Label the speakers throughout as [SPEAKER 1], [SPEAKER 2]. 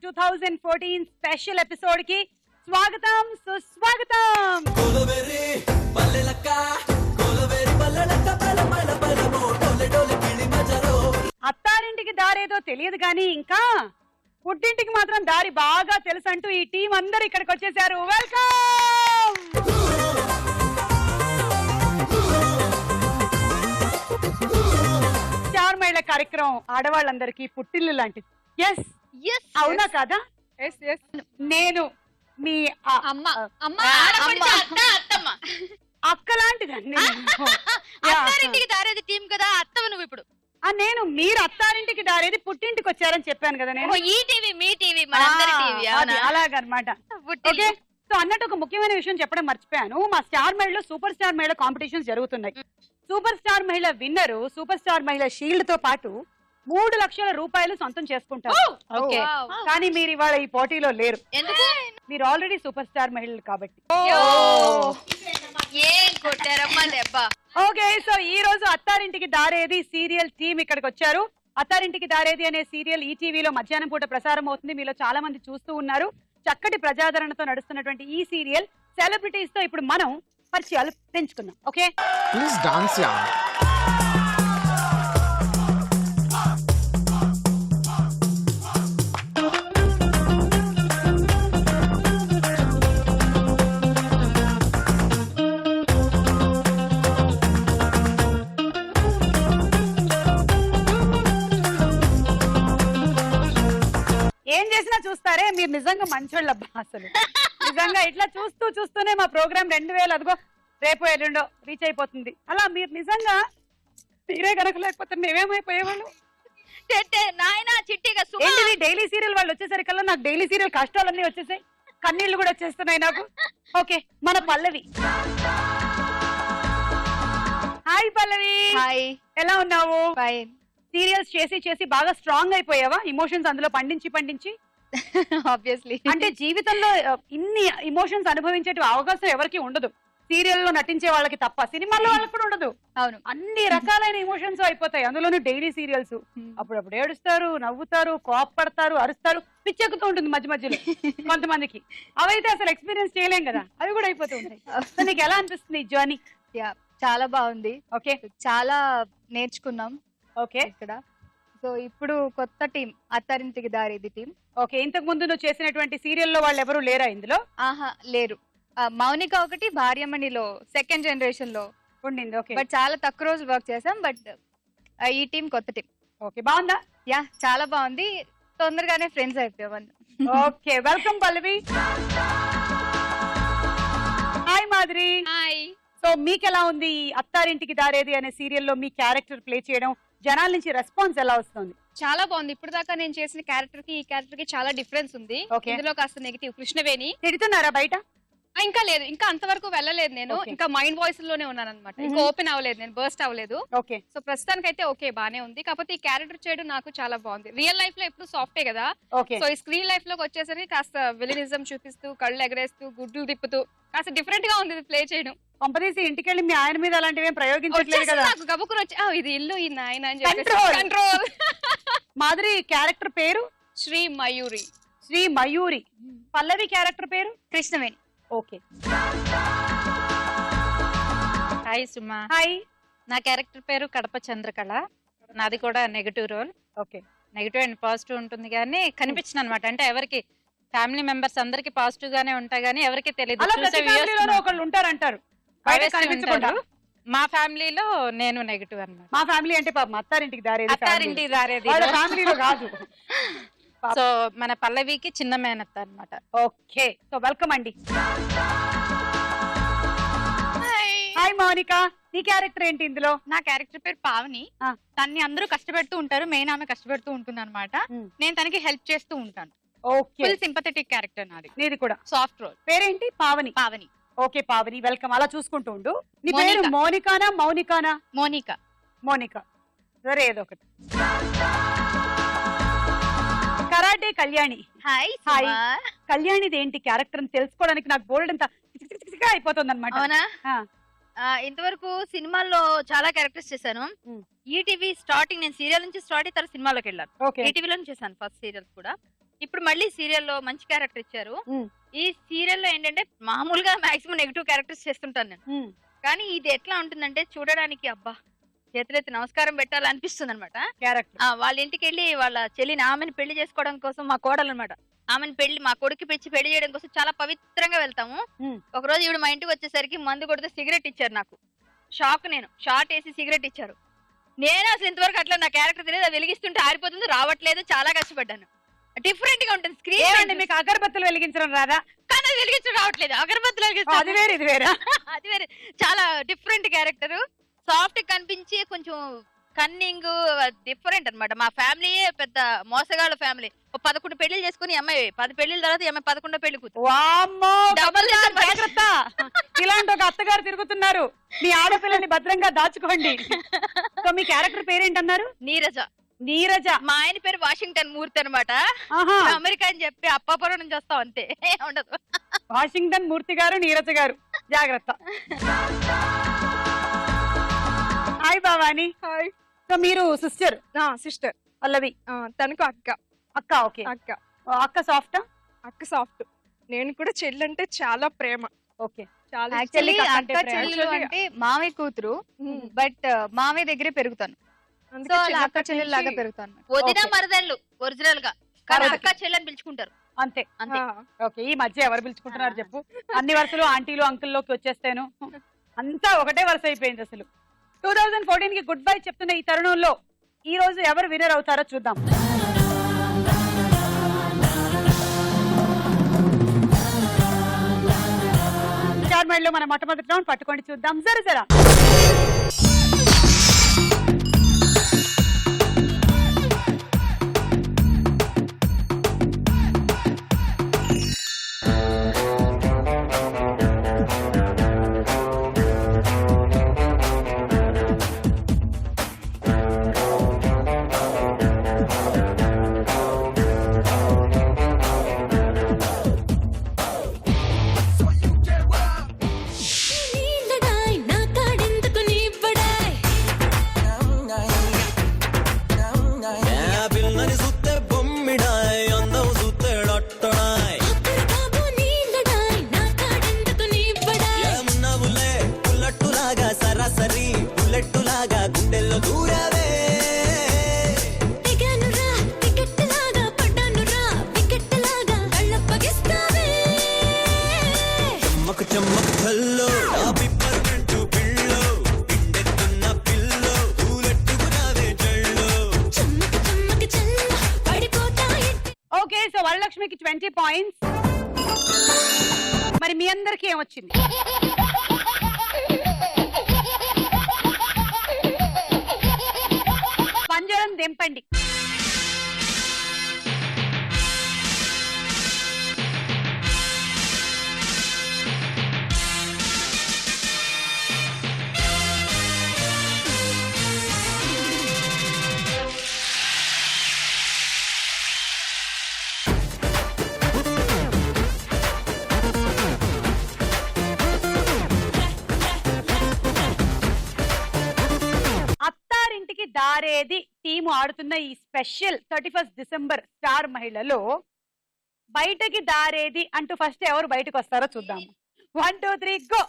[SPEAKER 1] 2014 special episode కి స్వాగతం సుస్వాగతం. అత్తారింటికి దారేదో తెలియదు కానీ ఇంకా పుట్టింటికి మాత్రం దారి బాగా తెలుసు అంటూ ఈ టీం అందరూ ఇక్కడికి వచ్చేసారు. వెల్కమ్. స్టార్ మహిళ కార్యక్రమం ఆడవాళ్ళందరికీ పుట్టిల్లు లాంటిది. ఎస్ అవునా కదా? నేను మీ అక్క లాంటిదండి.
[SPEAKER 2] అత్తారింటికి దారేది టీం కదా, అత్తవ నువ్వు ఇప్పుడు.
[SPEAKER 1] నేను మీరు అత్తారింటికి దారేది పుట్టింటికి వచ్చారని చెప్పాను కదా నేను.
[SPEAKER 2] ఈ టీవీ మీ టీవీ మనందరి టీవీ.
[SPEAKER 1] అలాగనమాట. సో అన్నట్టు ఒక ముఖ్యమైన విషయం చెప్పడం మర్చిపోయాను. మా స్టార్ మహిళలో సూపర్ స్టార్ మహిళ కాంపిటీషన్స్ జరుగుతున్నాయి. సూపర్ స్టార్ మహిళ విన్నరు సూపర్ స్టార్ మహిళ షీల్డ్ తో పాటు 3 లక్షల రూపాయలు సొంతం చేసుకుంటారు. కానీ మీరు ఇవాళ ఈ పోటీలో లేరు. మీరు ఆల్రెడీ సూపర్ స్టార్ మహిళలు కాబట్టి. ఓకే, సో ఈ రోజు అత్తారింటికి దారేది సీరియల్ టీమ్ ఇక్కడికి వచ్చారు. అత్తారింటికి దారేది అనే సీరియల్ ఈటీవీలో మధ్యాహ్నం పూట ప్రసారం అవుతుంది. మీలో చాలా మంది చూస్తూ ఉన్నారు. చక్కటి ప్రజాదరణతో నడుస్తున్నటువంటి ఈ సీరియల్ సెలబ్రిటీస్ తో ఇప్పుడు మనం పరిచయాలు పెంచుకుందాం. Okay,
[SPEAKER 3] please dance yeah.
[SPEAKER 1] ఏం చేసినా చూస్తారే, మీరు నిజంగా మంచోళ్ళబ్బా. అసలు నిజంగా ఇట్లా చూస్తూనే మా ప్రోగ్రామ్ 2000 అదిగో రేపు ఎల్లుండో రీచ్ అయిపోతుంది. అలా మీరు నిజంగా మీరే కనుక లేకపోతే మేమేమైపోయేవాళ్ళు. ఏంటిది డైలీ సీరియల్ వాళ్ళు వచ్చేసరికల్లా నాకు డైలీ సీరియల్ కష్టాలన్నీ వచ్చేసాయి, కన్నీళ్లు కూడా వచ్చేస్తున్నాయి నాకు. ఓకే, మన పల్లవి. హాయ్ పల్లవి.
[SPEAKER 2] హాయ్,
[SPEAKER 1] ఎలా ఉన్నావు?
[SPEAKER 2] ఫైన్.
[SPEAKER 1] సీరియల్స్ చేసి బాగా స్ట్రాంగ్ అయిపోయావా? ఇమోషన్స్ అందులో పండించి
[SPEAKER 2] ఆబ్వియస్లీ.
[SPEAKER 1] అంటే జీవితంలో ఇన్ని ఇమోషన్స్ అనుభవించే అవకాశం ఎవరికి ఉండదు, సీరియల్లో నటించే వాళ్ళకి తప్ప. సినిమాల్లో వాళ్ళకి కూడా ఉండదు.
[SPEAKER 2] అవును,
[SPEAKER 1] అన్ని రకాలైన ఇమోషన్స్ అయిపోతాయి అందులోనూ డైలీ సీరియల్స్. అప్పుడప్పుడు ఏడుస్తారు, నవ్వుతారు, కోపపడతారు, అరుస్తారు, పిచ్చెక్కుతూ ఉంటుంది మధ్య మధ్యలో కొంతమందికి. అవైతే అసలు ఎక్స్పీరియన్స్ చేయలేం కదా, అవి కూడా అయిపోతూ ఉంటాయి. సో నీకు ఎలా అనిపిస్తుంది ఈ జర్నీ?
[SPEAKER 2] చాలా బాగుంది.
[SPEAKER 1] ఓకే,
[SPEAKER 2] చాలా నేర్చుకున్నాం.
[SPEAKER 1] ఓకే,
[SPEAKER 2] ఇక్కడ సో ఇప్పుడు కొత్త team Attarintiki Daredi team.
[SPEAKER 1] Okay, ఇంతకు ముందు నువ్వు చేసినటువంటి సీరియల్లో వాళ్ళు ఎవరు లేరా ఇందులో?
[SPEAKER 2] ఆహా, లేరు. మౌనిక ఒకటి భార్యమణిలో సెకండ్ జనరేషన్ లో
[SPEAKER 1] ఉండింది. ఓకే,
[SPEAKER 2] బట్ చాలా తక్కువ రోజులు వర్క్ చేసాం. బట్ ఈ టీం కొత్త టీం.
[SPEAKER 1] ఓకే, బాగుందా?
[SPEAKER 2] యా, చాలా బాగుంది. తొందరగానే ఫ్రెండ్స్ అయిపోయాం.
[SPEAKER 1] ఓకే, వెల్కమ్ పల్లవి. హాయ్ మాధురి.
[SPEAKER 2] హాయ్.
[SPEAKER 1] సో మీకు ఎలా ఉంది ఈ అత్తారింటికి దారేది అనే సీరియల్లో మీ క్యారెక్టర్ ప్లే చేయడం? జనాల నుంచి రెస్పాన్స్ ఎలా వస్తుంది?
[SPEAKER 4] చాలా బాగుంది. ఇప్పుడు దాకా నేను చేసిన క్యారెక్టర్ కి ఈ క్యారెక్టర్ కి చాలా డిఫరెన్స్ ఉంది. ఇందులో కాస్త నెగిటివ్. కృష్ణవేణి.
[SPEAKER 1] తిడుతున్నారా బయట?
[SPEAKER 4] ఇంకా లేదు, ఇంకా అంతవరకు వెళ్ళలేదు నేను. ఇంకా మైండ్ వాయిస్ లోనే ఉన్నాను అనమాట. ఇంకా ఓపెన్ అవ్వలేదు, నేను బర్స్ట్ అవ్వలేదు.
[SPEAKER 1] ఓకే,
[SPEAKER 4] సో ప్రస్తుతానికి అయితే ఓకే, బానే ఉంది. కాకపోతే ఈ క్యారెక్టర్ చేయడం నాకు చాలా బాగుంది. రియల్ లైఫ్ లో ఎప్పుడు సాఫ్టే కదా, సో ఈ స్క్రీన్ లైఫ్ లోకి వచ్చేసరికి కాస్త విలనిజం చూపిస్తూ, కళ్ళు ఎగరేస్తూ, గుడ్లు తిప్పుతూ కాస్త డిఫరెంట్ గా ఉంది ప్లే చేయడం.
[SPEAKER 1] పంపదీసి ఇంటికి వెళ్ళి మీ ఆయన మీద అలాంటివి ప్రయోగించట్లేదు కదా?
[SPEAKER 4] నాకు గబుకుని వచ్చి ఇది ఇల్లు ఈ నాయన అని చెప్పి
[SPEAKER 1] కంట్రోల్. మాధురి క్యారెక్టర్ పేరు
[SPEAKER 4] శ్రీ మయూరి.
[SPEAKER 1] శ్రీ మయూరి. పల్లవి క్యారెక్టర్ పేరు
[SPEAKER 2] Krishnaveni.
[SPEAKER 1] Okay.
[SPEAKER 5] Hi Suma.
[SPEAKER 1] Hi.
[SPEAKER 5] నా క్యారెక్టర్ పేరు కడప చంద్రకళ. నాది కూడా negative role.
[SPEAKER 1] Okay,
[SPEAKER 5] negative and positive ఉంటుంది కానీ కనిపించింది అనమాట. అంటే ఎవరికి ఫ్యామిలీ మెంబర్స్ అందరికి పాజిటివ్ గానే ఉంటాయి కానీ ఎవరికి తెలియదు.
[SPEAKER 1] ఒకళ్ళు ఉంటారంటారు.
[SPEAKER 5] మా ఫ్యామిలీలో నేను నెగటివ్ అన్నమాట.
[SPEAKER 1] మా ఫ్యామిలీ అంటే పాపం అత్తారింటికి దారేది.
[SPEAKER 5] అత్తారింటికి దారేది
[SPEAKER 1] ఫ్యామిలీలో కాదు.
[SPEAKER 5] సో మన పల్లవికి చిన్న మేనత్త అన్నమాట.
[SPEAKER 1] ఓకే, సో వెల్కమ్ అండి. హాయ్ మౌనిక. నీ క్యారెక్టర్ ఏంటి ఇందులో?
[SPEAKER 6] నా క్యారెక్టర్ పేరు పావని. తన్ని అందరూ కష్టపెడుతూ ఉంటారు, మెయిన్ ఆమె కష్టపెడుతూ ఉంటుంది అనమాట. నేను తనకి హెల్ప్ చేస్తూ ఉంటాను.
[SPEAKER 1] ఓకే,
[SPEAKER 6] ఫుల్ సింపథెటిక్ క్యారెక్టర్ నాది.
[SPEAKER 1] నీది కూడా
[SPEAKER 6] సాఫ్ట్ రోల్.
[SPEAKER 1] పేరేంటి? పావని.
[SPEAKER 6] పావని.
[SPEAKER 1] Okay Pavani, welcome. అలా చూసుకుంటూ ఉండు. నీ పేరు మౌనికానా మౌనికానా?
[SPEAKER 6] మోనిక.
[SPEAKER 1] మోనిక. సరే, ఏదో ఒకటి. కరాటే కళ్యాణి.
[SPEAKER 2] హాయ్.
[SPEAKER 1] హాయ్. కళ్యాణిది ఏంటి క్యారెక్టర్ అని తెలుసుకోవడానికి నాకు బోల్డ్ అంత అయిపోతుంది అనమాట.
[SPEAKER 2] అవునా? ఇంతవరకు సినిమాల్లో చాలా క్యారెక్టర్స్ చేశాను. ఈటీవీ స్టార్టింగ్ నేను సీరియల్ నుంచి స్టార్ట్ అయ్యి తర్వాత సినిమాలోకి వెళ్ళాను. ఈటీవీలో చేశాను ఫస్ట్ సీరియల్స్ కూడా.
[SPEAKER 6] ఇప్పుడు మళ్ళీ సీరియల్లో మంచి క్యారెక్టర్ ఇచ్చారు.
[SPEAKER 1] మ్మ్.
[SPEAKER 6] ఈ సీరియల్లో ఏంటంటే మామూలుగా మాక్సిమం నెగిటివ్ క్యారెక్టర్స్ చేస్తుంటాను నేను.
[SPEAKER 1] మ్మ్.
[SPEAKER 6] కానీ ఇది ఎట్లా ఉంటుందంటే చూడడానికి అబ్బా చేతులెత్తి నమస్కారం పెట్టాలనిపిస్తుంది అనమాట.
[SPEAKER 1] క్యారెక్టర్
[SPEAKER 6] వాళ్ళ ఇంటికి వెళ్ళి వాళ్ళ చెల్లిని ఆమెను పెళ్లి చేసుకోవడం కోసం మా కోడలు అనమాట ఆమెను మా కొడుకు పెళ్లి చేయడం కోసం చాలా పవిత్రంగా వెళ్తాము. ఒక రోజు ఈవిడ మా ఇంటికి వచ్చేసరికి మందు కొడితే సిగరెట్ ఇచ్చారు. నాకు షాక్, నేను షార్ట్ వేసి సిగరెట్ ఇచ్చారు. నేను అసలు ఇంతవరకు అట్లా నా క్యారెక్టర్ తెలియదు. అది వెలిగిస్తుంటే ఆరిపోతుంది, రావట్లేదు, చాలా కష్టపడ్డాను. డిఫరెంట్ గా ఉంటుంది స్క్రీన్.
[SPEAKER 1] మీకు అగరబత్తులు వెలిగించడం రాదా?
[SPEAKER 6] కానీ అది వెలిగించడం రావట్లేదు. అగరబత్తులు
[SPEAKER 1] అది వేరే ఇది వేరే.
[SPEAKER 6] అది వేరే, చాలా డిఫరెంట్ క్యారెక్టర్. సాఫ్ట్ కనిపించి కొంచెం కన్నింగ్, డిఫరెంట్ అన్నమాట. మా ఫ్యామిలీయే పెద్ద మోసగాళ్ళ ఫ్యామిలీ. 11 పెళ్లిళ్ళు చేసుకుని అమ్మాయి 10 పెళ్లిళ్ళ తర్వాత అమ్మాయి 11వ పెళ్లి కూతురు.
[SPEAKER 1] వామ్మో,
[SPEAKER 6] డబుల్
[SPEAKER 1] జాగ్రత్త. ఇలాంటి ఒక అత్తగారు తిరుగుతున్నారు. మీ ఆడపిల్లని భద్రంగా దాచుకోండి. సో మీ క్యారెక్టర్ పేరేంటన్నారు?
[SPEAKER 6] నీరజ.
[SPEAKER 1] నీరజ.
[SPEAKER 6] మా ఆయన పేరు వాషింగ్టన్ మూర్తి అనమాట. అమెరికా అని చెప్పి అప్పాపురం నుంచి వస్తాం, అంతే, ఉండదు.
[SPEAKER 1] వాషింగ్టన్ మూర్తి గారు, నీరజ గారు, జాగ్రత్త. హాయ్ భవాని.
[SPEAKER 3] హాయ్.
[SPEAKER 1] సో మీరు సిస్టర్?
[SPEAKER 3] సిస్టర్.
[SPEAKER 1] పల్లవి
[SPEAKER 3] తనకు అక్క.
[SPEAKER 1] అక్క. ఓకే.
[SPEAKER 3] అక్క.
[SPEAKER 1] అక్క సాఫ్టా?
[SPEAKER 3] అక్క సాఫ్ట్. నేను కూడా చెల్లంటే చాలా ప్రేమ.
[SPEAKER 1] ఓకే.
[SPEAKER 3] చాలా
[SPEAKER 2] యాక్చువల్లీ అక్క చెల్లెలు అంటే మామయ్య కూతురు, బట్ మామయ్య దగ్గరే పెరుగుతాను. సో అలా అక్క చెల్లెలు లాగా పెరుగుతాను.
[SPEAKER 6] వదిన మరదళ్ళు ఒరిజినల్ గా, కానీ అక్క చెల్లెని పిలుచుకుంటారు
[SPEAKER 1] అంతే.
[SPEAKER 6] అంతే.
[SPEAKER 1] ఓకే. ఈ మధ్య ఎవరు పిలుచుకుంటున్నారు చెప్పు? అన్ని వరుసలు ఆంటీలు అంకుల్లోకి వచ్చేస్తాను. అంతా ఒకటే వరుస అయిపోయింది అసలు. 2014 కి గుడ్ బై చెప్తున్న ఈ తరుణంలో ఈ రోజు ఎవరు విన్నర్ అవుతారో చూద్దాం. చార్మైడ్లో మన మొట్టమొదటి రౌండ్ పట్టుకొని చూద్దాం. జరా వరలక్ష్మికి 20 పాయింట్స్. మరి మీ అందరికి ఏమొచ్చింది? పంజరం దింపండి. దారేది టీము ఆడుతున్న ఈ స్పెషల్ 31 డిసెంబర్ స్టార్ మహిళలో బయటకి దారేది అంటూ ఫస్ట్ ఎవరు బయటకు వస్తారో చూద్దాము. 1 2 3 గో.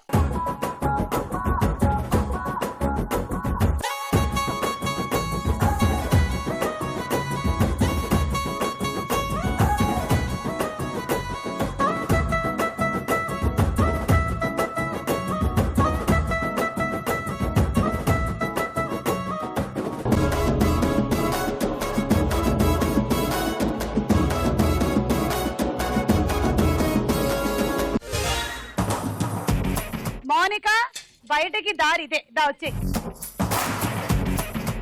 [SPEAKER 1] మౌనిక బయటకి దారి ఇదే, దా వచ్చే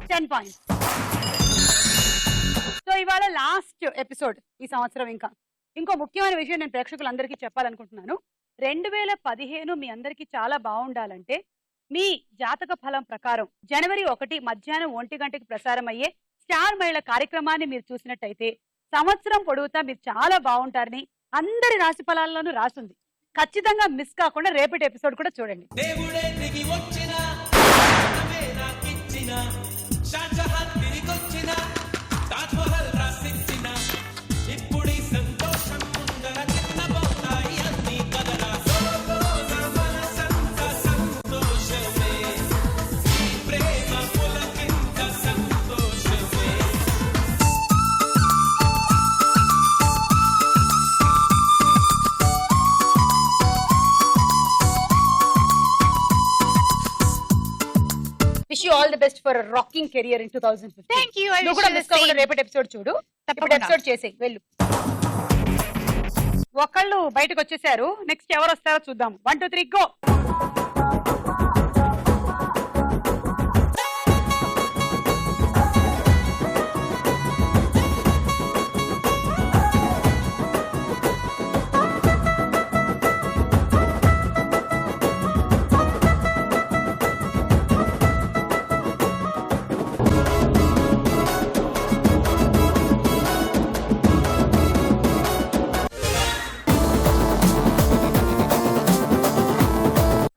[SPEAKER 1] 10 పాయింట్స్. సో ఇవాళ లాస్ట్ ఎపిసోడ్ ఈ సంవత్సరం. ఇంకో ముఖ్యమైన విషయం నేను ప్రేక్షకులందరికీ చెప్పాలనుకుంటున్నాను. 2015 మీ అందరికీ చాలా బాగుండాలంటే మీ జాతక ఫలం ప్రకారం జనవరి 1 మధ్యాహ్నం 1 గంటకి ప్రసారం అయ్యే స్టార్ మహిళ కార్యక్రమాన్ని మీరు చూసినట్టయితే సంవత్సరం పొడుగుతా మీరు చాలా బాగుంటారని అందరి రాశి ఫలాల్లోనూ రాసింది. ఖచ్చితంగా మిస్ కాకుండా రేపటి ఎపిసోడ్ కూడా చూడండి. ఇప్పుడు you all the best for rocking career in 2015.
[SPEAKER 2] Thank you.
[SPEAKER 1] నువ్వు కూడా మిస్ అవ్వకుండా రేపటి ఎపిసోడ్ చూడు. ఇప్పుడు ఎపిసోడ్ చేసేయి వెళ్ళు. ఒకళ్ళు బయటకు వచ్చేసారు. నెక్స్ట్ ఎవరు వస్తారో చూద్దాం. 1 2 3 గో.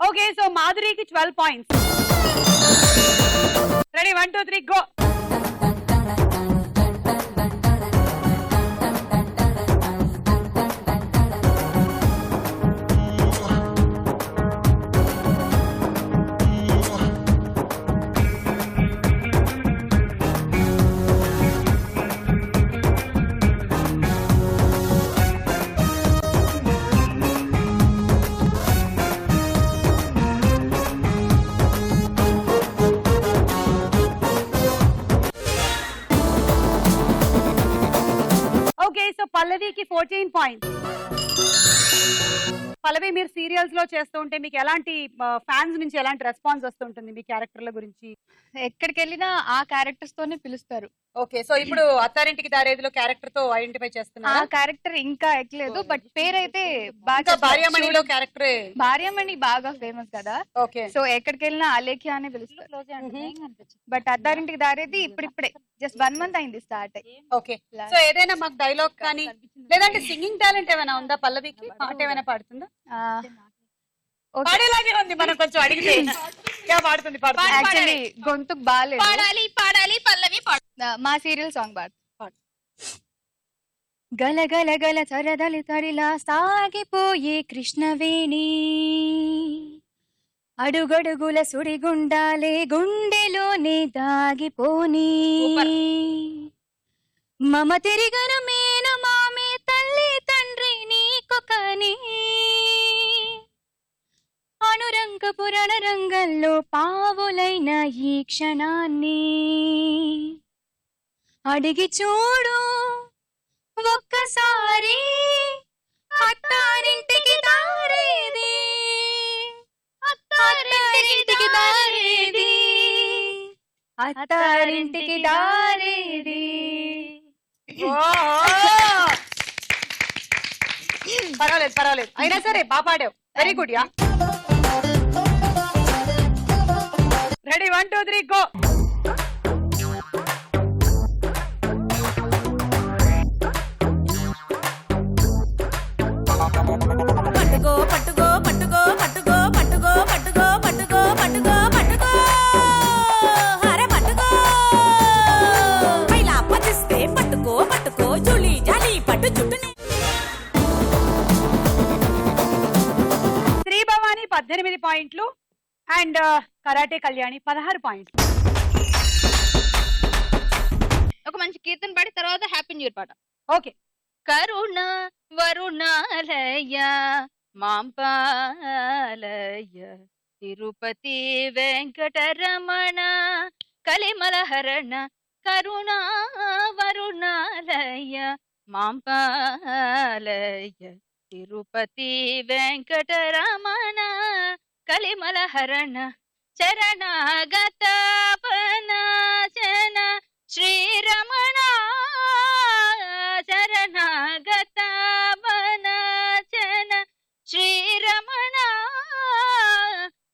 [SPEAKER 1] ఓకే, సో మాధురికి 12 points. Ready 1 2 3 go. Okay, so పల్లవికి 14 points. పల్లవి, మీరు సీరియల్స్ లో చేస్తూ ఉంటే మీకు ఎలాంటి ఫ్యాన్స్ నుంచి ఎలాంటి రెస్పాన్స్ వస్తుంటుంది మీ క్యారెక్టర్ల గురించి?
[SPEAKER 2] ఎక్కడికి వెళ్ళినా ఆ క్యారెక్టర్స్ తోనే పిలుస్తారు.
[SPEAKER 1] ఓకే, సో ఇప్పుడు అత్తారింటికి దారేదిలో క్యారెక్టర్ తో ఐడెంటిఫై
[SPEAKER 2] ఆ
[SPEAKER 1] చేస్తున్నారు.
[SPEAKER 2] క్యారెక్టర్ ఇంకా ఎక్కలేదు, బట్ పేరైతే బాగా
[SPEAKER 1] ఇంకా భార్యామణిలో క్యారెక్టర్.
[SPEAKER 2] భార్యమణి బాగా ఫేమస్ కదా,
[SPEAKER 1] ఓకే.
[SPEAKER 2] సో ఎక్కడికి వెళ్ళినా అలేఖ్య అనే పిలుస్తారు. బట్ అత్తారింటికి దారేది ఇప్పుడిప్పుడే జస్ట్ 1 month అయింది స్టార్ట్ అయ్యి.
[SPEAKER 1] ఓకే, సో ఏదైనా మాకు డైలాగ్ కానీ లేదంటే సింగింగ్ టాలెంట్ ఏమైనా ఉందా పల్లవికి? పాట ఏమైనా పాడుతుందా?
[SPEAKER 2] ఓకే,
[SPEAKER 1] పాడేలాగే ఉంది, మనం కొంచెం అడిగితే क्या పాడుతుంది?
[SPEAKER 2] యాక్చువల్లీ గొంతుకు బాగాలేదు.
[SPEAKER 6] పాడాలి పాడాలి పల్లవి పాడు.
[SPEAKER 2] మా సీరియల్ సాంగ్ పాడు. గల గల గల తరదలి తరిలా సాగిపోయే కృష్ణవేణి, అడుగడుగుల సుడిగుండాలే గుండెలోనే దాగిపోని, మమ తిరిగన మేన మామే తల్లి తండ్రి నీకొకని, అనురంగపు రణరంగంలో పావులైన ఈ క్షణాన్ని అడిగి చూడు ఒక్కసారి, అత్తారింటికి దారేది, అత్తారింటికి దారేది, అత్తారింటికి దారేది.
[SPEAKER 1] పర్వాలేదు పర్వాలేదు, అయినా సరే బాగా పాడావు. Very good yeah. Ready 1 2 3 go.
[SPEAKER 7] పట్టుకో పట్టుకో పట్టుకో పట్టుకో పట్టుకో పట్టుకో పట్టుకో పట్టుకో పట్టుకో హరే పట్టుకో పైలా పదిస్తే పట్టుకో పట్టుకో జులి జాలి పట్టు చుట్టూనే.
[SPEAKER 1] శ్రీ భవాని 18 పాయింట్లు అండ్ కరాటే కళ్యాణి 16 పాయింట్లు.
[SPEAKER 6] ఒక మంచి కీర్తన పాడి తర్వాత హ్యాపీ న్యూ ఇయర్ పాట.
[SPEAKER 1] ఓకే.
[SPEAKER 6] కరుణ వరుణాలయ మాంపాలయ తిరుపతి వెంకటరమణ కలిమలహరణ కరుణ వరుణాలయ మాంపాలయ తిరుపతి వెంకటరమణ కలిమలహరణ చరణాగత పనాచన శ్రీరమణ చరణాగత పనాచన శ్రీరమణ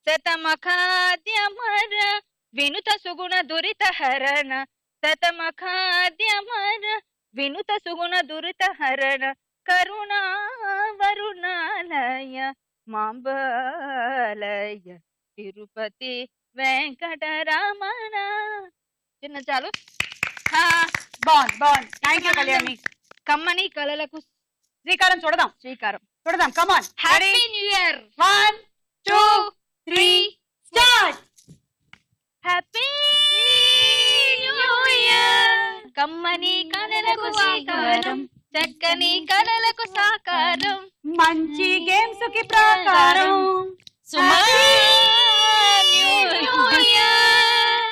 [SPEAKER 6] శతమఖాద్యమర వినుత సుగుణ దురిత హరణ శతమఖాద్యమర వినుత సుగుణ దురిత హరణ కరుణా వరుణాలయ మాంబాలయ తిరుపతి వెంకటరమణ. చిన్న చాలు.
[SPEAKER 1] బాగుంది బాగుంది. Thank you Kalyani.
[SPEAKER 6] కమ్మని కళలకు
[SPEAKER 1] శ్రీకారం చూడదాం.
[SPEAKER 6] శ్రీకారం.
[SPEAKER 1] చూడదాం. Come on.
[SPEAKER 6] Happy new year.
[SPEAKER 1] 1 2 3 start.
[SPEAKER 6] Happy new year. కమ్మని కళలకు శ్రీకారం చక్కని కళలకు సాకారం
[SPEAKER 1] మంచి గేమ్స్ కి ప్రాకారం.
[SPEAKER 6] New year.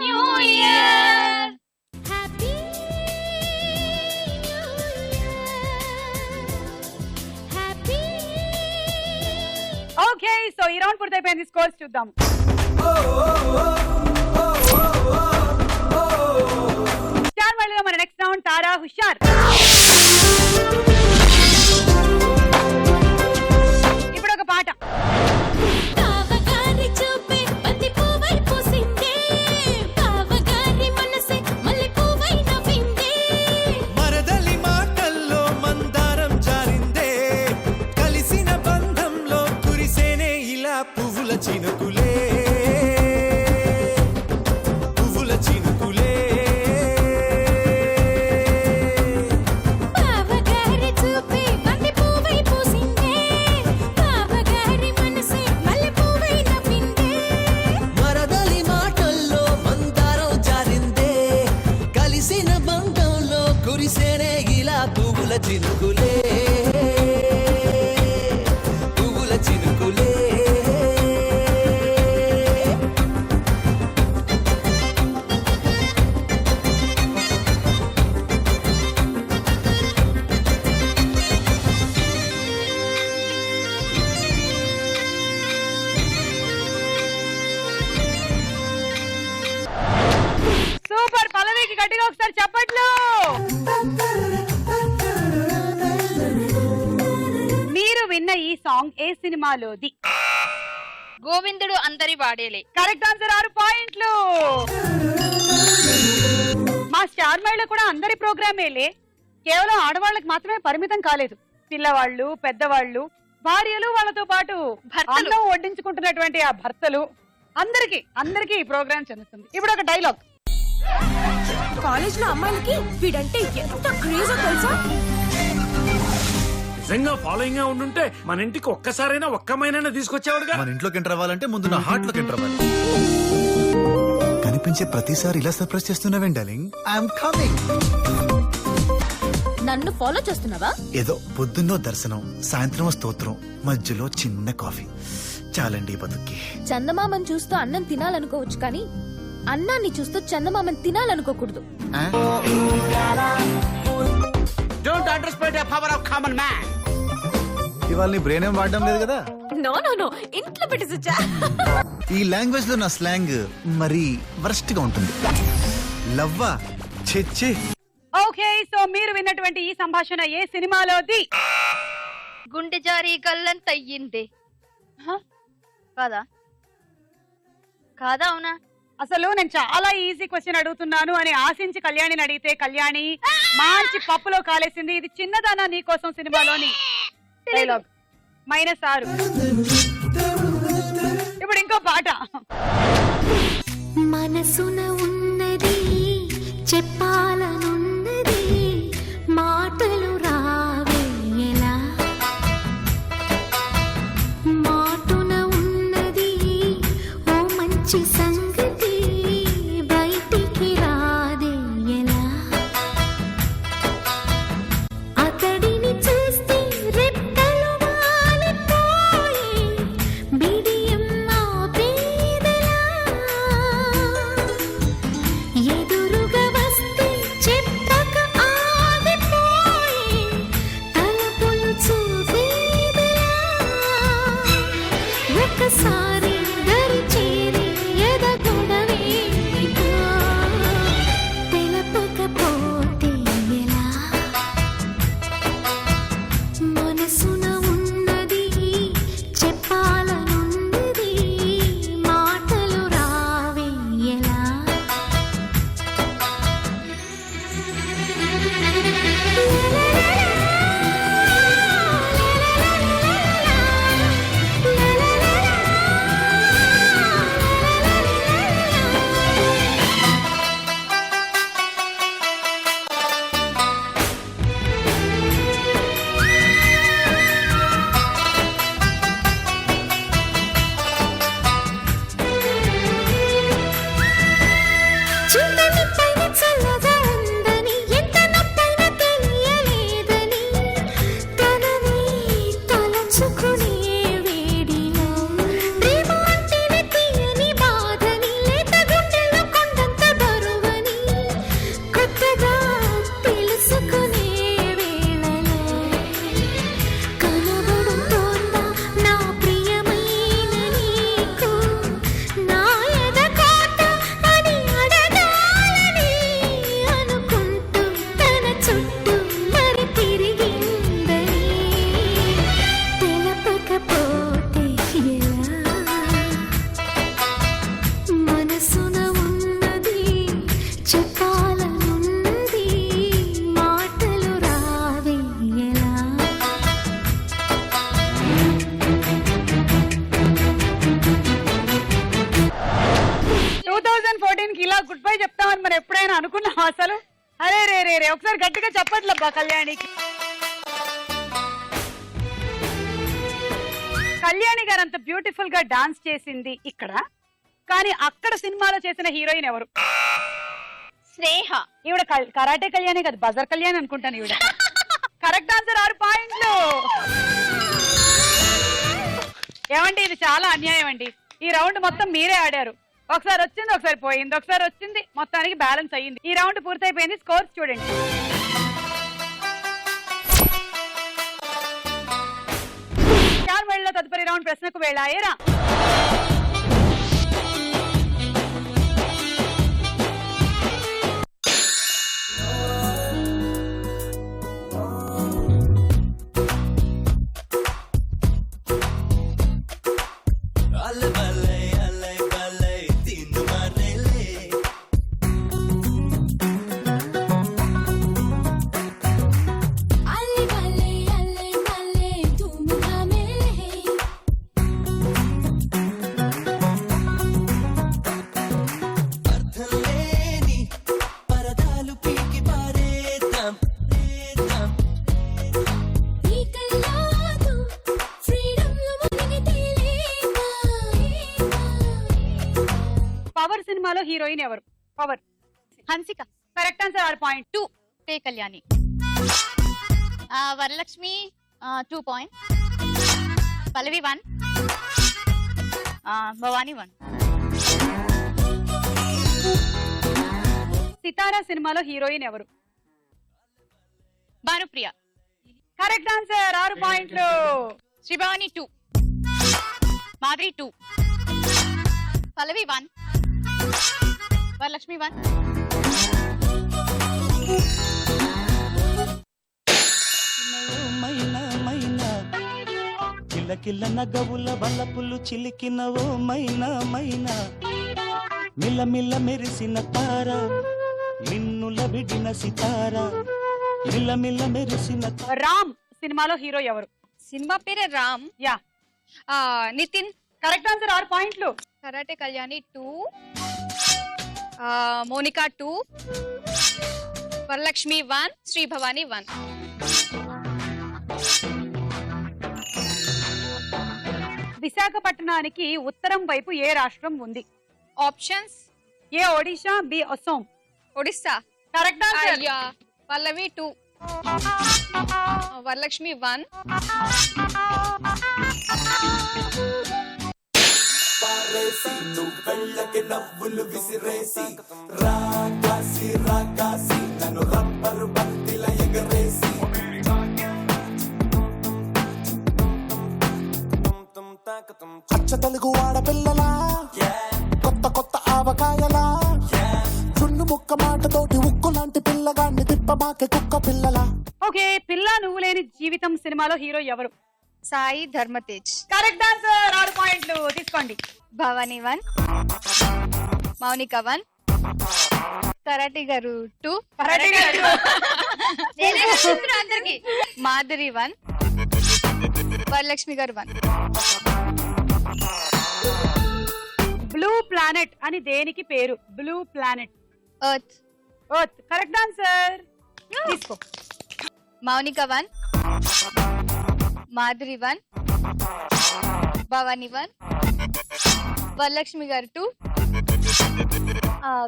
[SPEAKER 6] New year.
[SPEAKER 1] Okay so ఈ రౌండ్ పూర్తయిపోయింది, స్కోర్స్ చూద్దాం. స్టార్ మహిళలో మన నెక్స్ట్ రౌండ్ తారా హుషార్. ఇప్పుడు ఒక పాట.
[SPEAKER 8] మరదలి మాటల్లో మందారం జారిందే, కలిసిన బంధంలో కురిసేనే ఇలా పువ్వుల చినుకులే, పువ్వుల చినుకులే. మరదలి మాటల్లో మందారం జారిందే, కలిసిన బంధంలో కురిసేనే ఇలా పువ్వుల చినుకులే, పువ్వుల చినుకులే.
[SPEAKER 1] సూపర్, పల్లవికి గట్టిగా ఒకసారి చెప్పట్లు. మీరు విన్న ఈ సాంగ్ ఏ సినిమాలోది?
[SPEAKER 6] గోవిందుడు అందరి వాడేలే.
[SPEAKER 1] కరెక్ట్ ఆన్సర్, 6 పాయింట్లు. మా స్టార్ మహిళ కూడా అందరి ప్రోగ్రామేలే, కేవలం ఆడవాళ్ళకి మాత్రమే పరిమితం కాలేదు. పిల్లవాళ్ళు, పెద్దవాళ్ళు, భార్యలు, వాళ్ళతో పాటు
[SPEAKER 6] భర్తలు.
[SPEAKER 1] అన్నం వడ్డించుకుంటున్నటువంటి ఆ భర్తలు, అందరికి ఈ ప్రోగ్రామ్ చెందుతుంది. ఇప్పుడు ఒక డైలాగ్.
[SPEAKER 7] కాలేజ్ లో అమ్మాయిలకి వీడంటే ఎంత క్రేజో తెలుసా?
[SPEAKER 9] నిజంగా ఫాలోయింగ్ గా ఉండుంటే మన ఇంటికి ఒక్కసారైనా ఒక్కమైనా తీసుకొచ్చేవాడుగా.
[SPEAKER 8] మన ఇంట్లోకి ఎంటర్ అవ్వాలంటే ముందు నా హార్ట్ లోకి ఎంటర్ అవ్వాలి. కనిపించే ప్రతిసారి ఇలా సర్ప్రైజ్ చేస్తున్నావేం డార్లింగ్? I'm coming.
[SPEAKER 7] నన్ను ఫాలో చేస్తున్నావా?
[SPEAKER 8] ఏదో పొద్దున్నో దర్శనం, సాయంత్రం స్తోత్రం, మధ్యలో చిన్న కాఫీ, చాలండి ఈ బతుక్కి.
[SPEAKER 7] చందమామని చూస్తూ అన్నం తినాలనుకోవచ్చు కానీ అన్నాన్ని చూస్తూ చందమామని తినాలనుకోకూడదు.
[SPEAKER 9] Don't understand the power of common man.
[SPEAKER 8] ఇవాళ నీ బ్రెయిన్ ఏం వాడడం లేదు కదా?
[SPEAKER 7] నో నో నో, ఇంట్లో పెట్టేసొచ్చా.
[SPEAKER 8] ఈ లాంగ్వేజ్ లో నా స్లాంగ్ మరి వరస్ట్ గా ఉంటుంది. లవ్వా చెచ్చే.
[SPEAKER 1] ఓకే సో మీరు విన్నటువంటి ఈ సంభాషణ ఏ సినిమాలోది?
[SPEAKER 6] గుండె జారి గల్లంతయ్యిందే. కాదా? కాదా? అవునా?
[SPEAKER 1] అసలు నేను చాలా ఈజీ క్వశ్చన్ అడుగుతున్నాను అని ఆశించి కళ్యాణిని అడిగితే కళ్యాణి మంచి పప్పులో కాలేసింది. ఇది చిన్నదానా నీ కోసం సినిమాలోని డైలాగ్. -6. ఇప్పుడు ఇంకో పాట.
[SPEAKER 10] మనసున ఉన్నది చెప్పాలనున్నది, మాటలు రావేలా, మాటున ఉన్నది ఓ మంచి సంగతి, బయటికి రాదే ఎలా, అతడిని చూస్తే రెప్పలు వాలిపోయి బిడియం ఆపేదెలా, ఎదురుగా వస్తే
[SPEAKER 1] చెప్తామని మనం ఎప్పుడైనా అనుకున్నాం అసలు? అరే రే రే రే, ఒకసారి గట్టిగా చెప్పట్లబ్బా కళ్యాణికి. కళ్యాణి గారు అంత బ్యూటిఫుల్ గా డాన్స్ చేసింది ఇక్కడ, కానీ అక్కడ సినిమాలో చేసిన హీరోయిన్ ఎవరు?
[SPEAKER 6] స్నేహ.
[SPEAKER 1] ఈవిడ కరాటే కళ్యాణి కదా, బజర్ కళ్యాణి అనుకుంటాను ఈవిడ. కరెక్ట్ ఆన్సర్, 6 పాయింట్లు. ఏమండి ఇది చాలా అన్యాయం అండి. ఈ రౌండ్ మొత్తం మీరే ఆడారు. ఒకసారి వచ్చింది, ఒకసారి పోయింది, ఒకసారి వచ్చింది, మొత్తానికి బ్యాలెన్స్ అయ్యింది. ఈ రౌండ్ పూర్తయిపోయింది. స్కోర్స్ చూడండి. చార్మేళ్ళలో తదుపరి రౌండ్ ప్రశ్నకు వెళ్ళాయేరా. పవర్ సినిమాలో హీరోయిన్ ఎవరు? Power.
[SPEAKER 2] Hansika.
[SPEAKER 1] Correct answer, 6 point.
[SPEAKER 2] 2 టే కళ్యాణి. వరలక్ష్మి 2 పాయింట్. పల్లవి 1. భవాని 1.
[SPEAKER 1] సితారా సినిమాలో హీరోయిన్ ఎవరు?
[SPEAKER 2] భానుప్రియ.
[SPEAKER 1] కరెక్ట్ ఆన్సర్, 6 పాయింట్లు.
[SPEAKER 2] శ్రీభవాని 2. మాధురి 2. పల్లవి 1. వరలక్ష్మి 1.
[SPEAKER 11] కిల్ల నగవుల వల్లపులు చిలికినవో మైనా మైనా, మిల్ల మిల్ల మెరిసిన తార, మిన్నుల విడిన సితార, మిల్ల మిల్ల మెరిసిన.
[SPEAKER 1] రామ్ సినిమాలో హీరో ఎవరు?
[SPEAKER 4] సినిమా పేరే Ram.
[SPEAKER 1] Yeah.
[SPEAKER 4] Nithin.
[SPEAKER 1] Correct answer, 6 పాయింట్లు.
[SPEAKER 4] కరాటే కళ్యాణి 2. మోనికా 2. వరలక్ష్మి 1. శ్రీ భవాని 1.
[SPEAKER 1] విశాఖపట్నానికి ఉత్తరం వైపు ఏ రాష్ట్రం ఉంది?
[SPEAKER 4] Options:
[SPEAKER 1] A Odisha, B Assam.
[SPEAKER 4] Odissa.
[SPEAKER 1] Correct answer.
[SPEAKER 4] అయ్యా. పల్లవి 2. వరలక్ష్మి 1.
[SPEAKER 12] నవ్వులు విసిరేసి రాకాసి రాకాసి నన్ను రబ్బరు బంతిల ఎగరేసి అచ్చ తెలుగు ఆడపిల్లలా, కొత్త కొత్త ఆవకాయలా, చున్ను ముక్క మాటతోటి ఉక్కు లాంటి పిల్లగాన్ని తిప్పమాకే కుక్క పిల్లలా.
[SPEAKER 1] ఓకే, పిల్ల నువ్వు లేని జీవితం సినిమాలో హీరో ఎవరు?
[SPEAKER 2] సాయి ధర్మతేజ్.
[SPEAKER 1] కరెక్ట్ ఆన్సర్, 6 పాయింట్లు తీసుకోండి.
[SPEAKER 2] భవాని 1. మౌనిక 1. కరాటి గారు 2. మాధురి 1. వరలక్ష్మి గారు 1.
[SPEAKER 1] బ్లూ ప్లానెట్ అని దేనికి పేరు? Blue planet.
[SPEAKER 2] Earth.
[SPEAKER 1] Earth. Correct answer, తీసుకో.
[SPEAKER 2] మౌనిక 1. మాధురి 1. భవాని 1. వరలక్ష్మి గారు 2.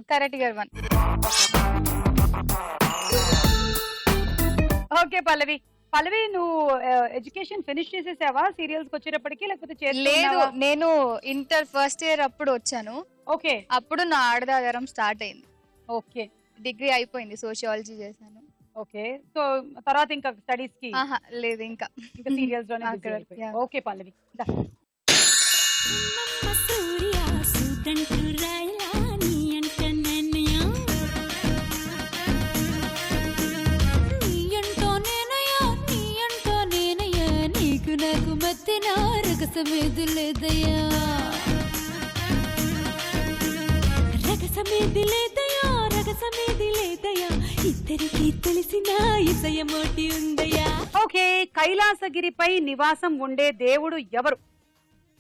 [SPEAKER 2] కరాటి గారు 1.
[SPEAKER 1] ఓకే పల్లవి. పల్లవి, నువ్వు ఎడ్యుకేషన్ ఫినిష్ చేసేసావా సీరియల్స్ వచ్చేటప్పటికి, లేకపోతే
[SPEAKER 2] లేదు? నేను ఇంటర్ ఫస్ట్ ఇయర్ అప్పుడు వచ్చాను.
[SPEAKER 1] ఓకే.
[SPEAKER 2] అప్పుడు నా ఆడదాదరం స్టార్ట్ అయింది.
[SPEAKER 1] ఓకే.
[SPEAKER 2] డిగ్రీ అయిపోయింది, సోషియాలజీ చేశాను.
[SPEAKER 1] ఓకే, సో తర్వాత ఇంకా స్టడీస్ కి
[SPEAKER 2] లేదు, ఇంకా
[SPEAKER 1] సీరియల్స్ లోనే. ఓకే పల్లవి,
[SPEAKER 10] నాకు మధ్యన రగసమేది లేదయ్యా, రగసమేది లేదయ్యా, రగసమేది లేదయ్యా, ఇద్దరికి తెలిసిన ఇసయమోటి ఉందయ్యా.
[SPEAKER 1] ఓకే, కైలాసగిరిపై నివాసం ఉండే దేవుడు ఎవరు?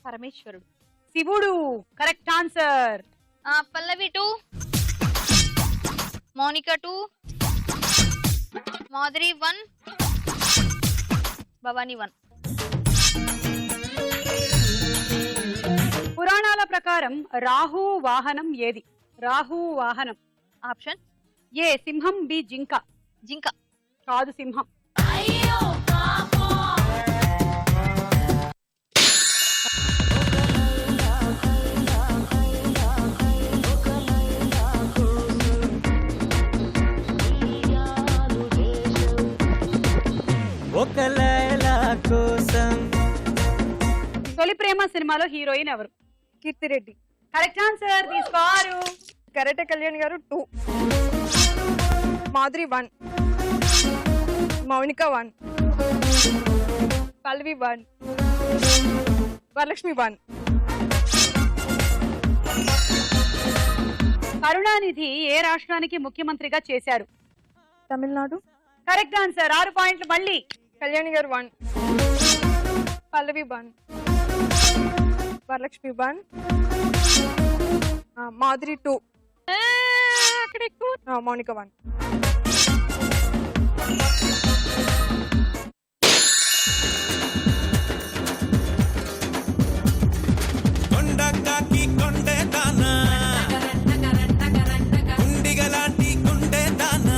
[SPEAKER 6] పరమేశ్వరుడు.
[SPEAKER 1] శివుడు. Correct answer.
[SPEAKER 6] పల్లవి 2. మౌనిక 2, మాధురి 1, భవాని 1.
[SPEAKER 1] పురాణాల ప్రకారం రాహు వాహనం ఏది? రాహు వాహనం.
[SPEAKER 6] ఆప్షన్
[SPEAKER 1] ఏ సింహం, బి జింక.
[SPEAKER 6] జింక
[SPEAKER 1] కాదు, సింహం.
[SPEAKER 11] ఒక లైలా కోసం.
[SPEAKER 1] తొలి ప్రేమ సినిమాలో హీరోయిన్ ఎవరు?
[SPEAKER 3] కీర్తిరెడ్డి.
[SPEAKER 1] Correct answer. తీసుకోరు.
[SPEAKER 3] కరాటే కళ్యాణ్ గారు 2, మాధురి 1, మౌనిక 1, పల్లవి 1, వరలక్ష్మి 1.
[SPEAKER 1] కరుణానిధి ఏ రాష్ట్రానికి ముఖ్యమంత్రిగా చేశారు?
[SPEAKER 3] తమిళనాడు.
[SPEAKER 1] Correct answer. 6 పాయింట్లు మళ్ళీ.
[SPEAKER 3] కళ్యాణ్ గారు 1, పల్లవి 1, వరలక్ష్మి 1, మాధురి 2, మౌనిక 1.
[SPEAKER 11] కొండకాకి కొండే దానా, గుండిగలాంటి గుండె దానా,